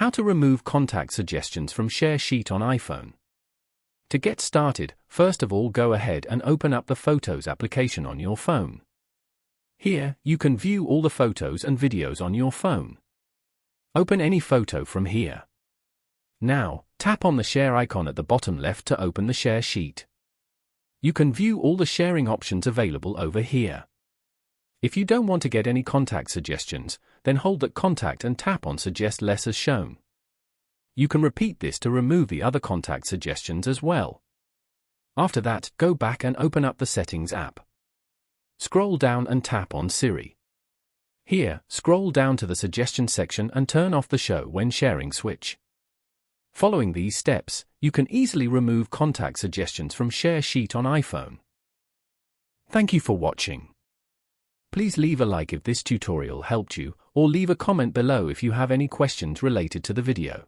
How to remove contact suggestions from Share Sheet on iPhone. To get started, first of all go ahead and open up the Photos application on your phone. Here, you can view all the photos and videos on your phone. Open any photo from here. Now, tap on the Share icon at the bottom left to open the Share Sheet. You can view all the sharing options available over here. If you don't want to get any contact suggestions, then hold that contact and tap on Suggest Less as shown. You can repeat this to remove the other contact suggestions as well. After that, go back and open up the Settings app. Scroll down and tap on Siri. Here, scroll down to the Suggestion section and turn off the Show When Sharing switch. Following these steps, you can easily remove contact suggestions from Share Sheet on iPhone. Thank you for watching. Please leave a like if this tutorial helped you, or leave a comment below if you have any questions related to the video.